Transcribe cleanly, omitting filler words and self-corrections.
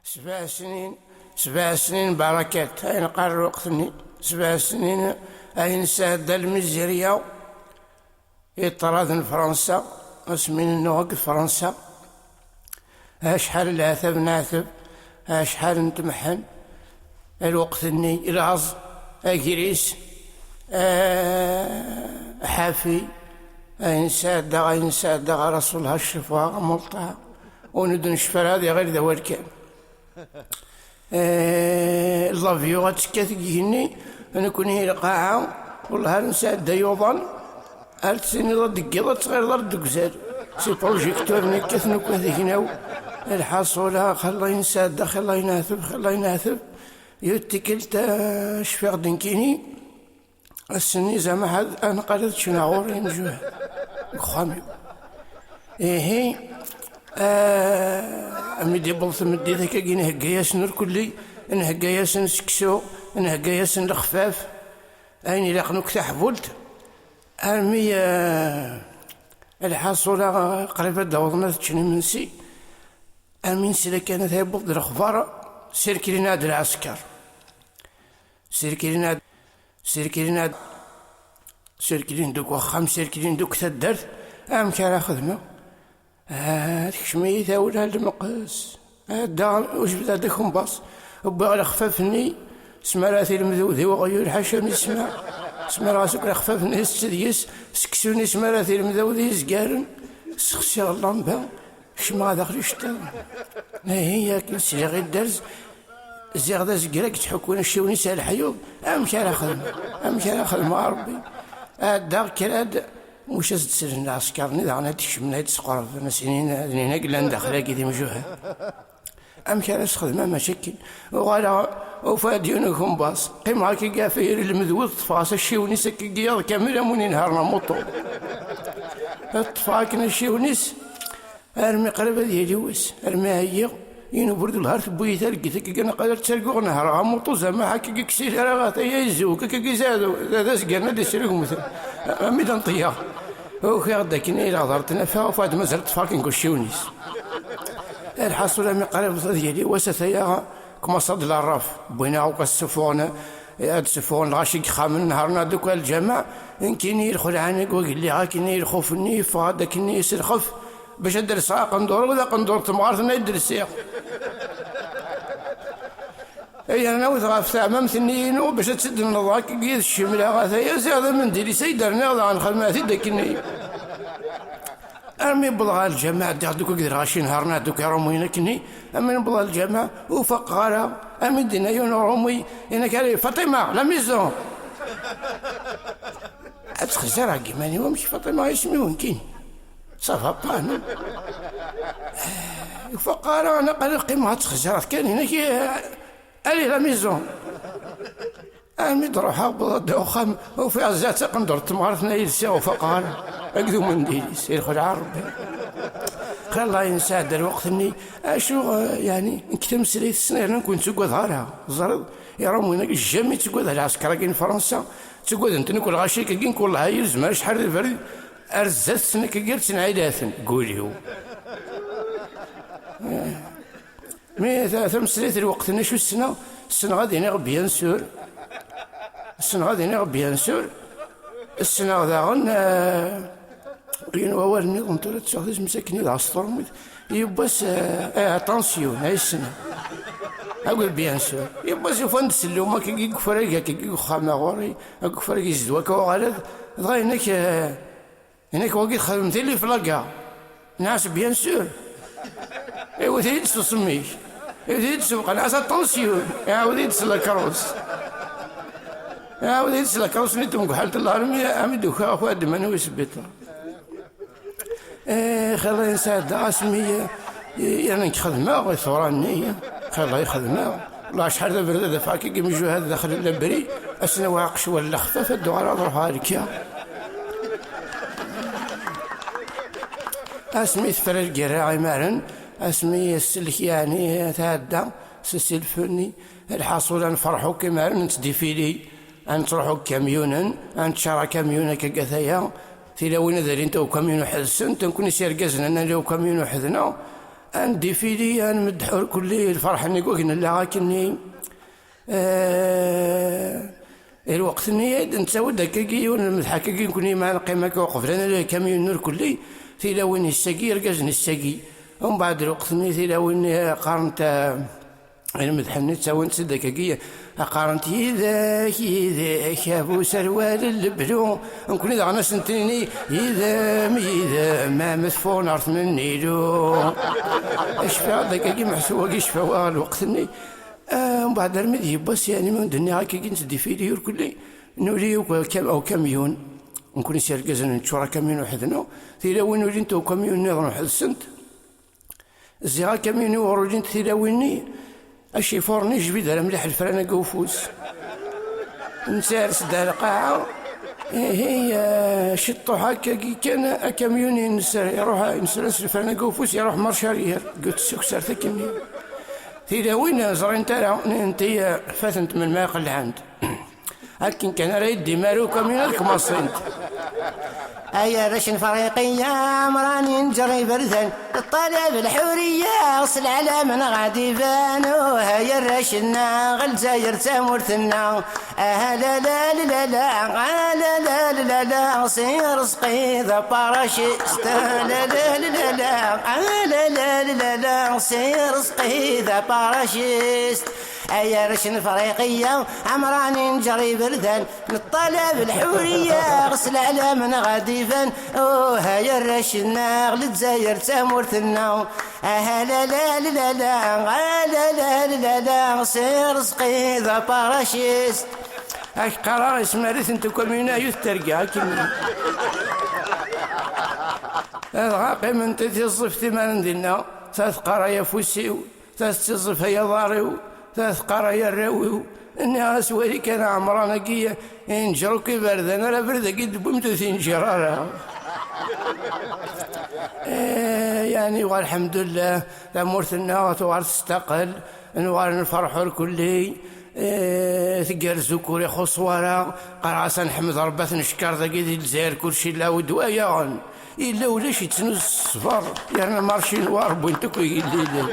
7 سنين بركات أين قال وقتني 7 سنين أين ساد المزيرية يطرد فرنسا اسمين نوقف فرنسا أشحال العثب ناثب أشحال نتمحن الوقتني العز أجريس حافي أين ساد رسولها الشفاء ملطها وندن شفر هذه غير ذوال كان اللافيو غتسكات جيني أنا كوني القاعة والله نساعد يوضن أرتسيني ضد القضاء صغير ضد الكزار سي بروجيكتور نكث نكون ذيكناو الحصولة خلا ينساد خلا يناثب يتكلت شفيق دنكيني السني زعما حد أنا قالت شناغوري نجوه خامي هي أمدي بلط مدي ذاك كي نهقاياسن الكلي نهقاياسن سكسو نهقاياسن الخفاف أين لاقنوك تحبولت أرمي الحاصلة قريبة داوضنا تشني منسي أمين سلا كانت هاي بلط الأخبار سيركلينا العسكر سيركلين دوك وخام سيركلين دوك تدرت كان خدمة تكشمي ثاولا المقاس وش بدا داكم باص وبغى خفافني سما راسي المذوذي وغير حاشا سما راسك خفافني السديس سكسوني سما راسي المذوذي زقارن سخسي اللمبة شما داخل شتا هي كنسي غير درز زيغ دا زقراك تحكون الشيوني سال حيوب كان خدمة ربي دا كراد وش تسرن العسكرني ذا غنات تشمنا تسقر في سنين هنا قلنا داخل كي مجوها كان خدمة مشاكل وغالا وفاديونكم باص قيم هاكي قافير المذوذ طفاس الشيونيس كي كامل موني نهارنا موطو طفاكنا الشيونيس ارمي قريبة ديالي ويس ارمي هيا ينو برد الهارت بويتا لقيتك كنا قادر تسرقو نهار موطو زعما هاكي كسير راغات هي يزوك كي زادو هذا سكرنا دي سرقو مثلا ميدان طيار وكي غدا كنا إلا غدرتنا فيها وفاد مازال طفاكين كوشيونيس الحصول من قريب ديالي وسثيا كما صد الراف بوينا وكا السفون هاد السفون غاشي خامن نهارنا دوكا الجماع إن كيني يدخل عنك وقال لي غاكيني يخوفني فهذا كيني يسرخف باش ندرس قندور ولا قندور تمغارتنا يدرس يا اي انا وثغاف تاع ممثنين باش تسد النضاك قيد الشمله غاثايا زاد من ديري سيدرنا عن خدماتي داكني ارمي بلغا الجماعه دوك قدر غاشي نهارنا دوك رومينا كني اما نبلغا الجماعه وفق غالا امي دينا يون رومي انا كاري فاطمه لا ميزون اتخزر كيماني ومشي فاطمه اسمي وين كاين صافا بان فقال انا قال القيمه تخزرات كان هنا كي الي لا ميزون امي تروح دوخم وفي عزات قندر تمغرتنا يلسا وفقال اكذو من ديلي سير خلع ربي خلي الله ينسى الوقت اني اشو يعني نكتم سريت السنه نكون تسوق ظهرها زرد يا رامونا الجامي تسوق العسكر كاين فرنسا تسوق انت نقول غاشي كاين كل هاي زمان شحال الفرد ارزت سنه كي قلت نعيداثن قوليو مي ثم سريت الوقت اني شو السنه غادي نغ بيان سور السنه غدا غن قين ووال نظام تولد تشخص مساكني ذا الصرمت يبس اتونسيون هاي السنه اقول بيان سور يبس يفند سلوما كي كفرق كي خامه غوري كفرق يزدوا كوغالد دغيا هناك واقي خدمتي لي في لاكا ناس بيان سور ايوا تيدس سميك تيدس بقى ناس اتونسيون تيدس لاكروس تيدس لاكروس نيتم حالة الارمي امدو خواد منو يثبتها خلي نساعد اسمي يعني خدمه ثورانيه خلي خدمه والله شحال برد دفع كي يجوا هذا داخل اللبري اسنا واقش ولا خفاف الدوار روحها لك اسمي فرج جراعي مارن اسمي السلك يعني تهدى سلفني الحاصل نفرحوا كما نتديفيلي ان تروحوا كاميونا ان تشرى كاميونا كقثايا تلاوين ذري انت وكاميون حدثن تنكون يسير قزنا انا لو كاميون حدنا عندي فيلي أنا مدحور كلي الفرح اني قلنا لا كني الوقت اني نتسود دكاكي ونمدحكاكي نكوني مع القيمة وقف لنا كاميون نور كلي ثيلاوين الساقي رقزني الساقي ومن بعد الوقت اني ثيلاوين قارنت المدحني تساوي نتسدكاكي قارنت يذاك ابو سروال البلو نكون اذا انا سنتيني يذا ما مثفون عرف مني له اشفى دكاكي محسوبه اشفى الوقت اني ومن بعد المدي بس يعني من الدنيا هكا نسدي فيديو كلي نولي او كاميون نكون سير كازن نتشورا كاميون وحدنا ثيلاوين نولي انتو كاميون نظن واحد السنت الزيغا كاميون ورولين ثيلاويني اشي فورني جبيد على مليح الفرانة قوفوس نسارس دار القاعة هي شطو هكا كي كان كاميوني نسار يروح نسارس الفرانة قوفوس يروح مارشارير قلت سكسر ثكني ثيلاوين زرين ترى انتي فاتنت من ما يقل عند هكين كان رايدي مارو كاميونات مصرين أيا رشن فريقية مراني نجري بردن الطلب الحورية وصل على من غادي فانو هيا الرشن غالجزاير تمورتنا لا لا لا لا لا لا لا لا صير رزقي ذا باراشيست لا لا لا لا لا لا لا لا صير رزقي ذا باراشيست أيا رشن فريقية عمراني نجري بردن نطلب الحورية غسل على من غادي فان هيا الرشن غلتزاير تمورتنا لا لا لا لا لا لا لا لا صير رزقي ذا باراشيست هاك قرار اسماريث انتو كمينا يثترقى هاكي الغاقي من تثي الصفتي ما ندينا ثلاث قرايا فوسيو ثلاث تصف هيا ضاريو ثلاث قرايا الراويو اني اسوالي كان عمرانا كي ينجرو كي بردان انا برده قد بمتو ثينجرارا يعني والحمد لله لامورتنا وتوار تستقل نوار نفرحوا الكلي ثقال زكوري خصوارا قراسا نحمد ربات نشكر ذا قيد الجزائر كلشي لا ودوايا إلا ولاش يتسنو الصفر يعني مارشي نوار بوينتكو يقول لي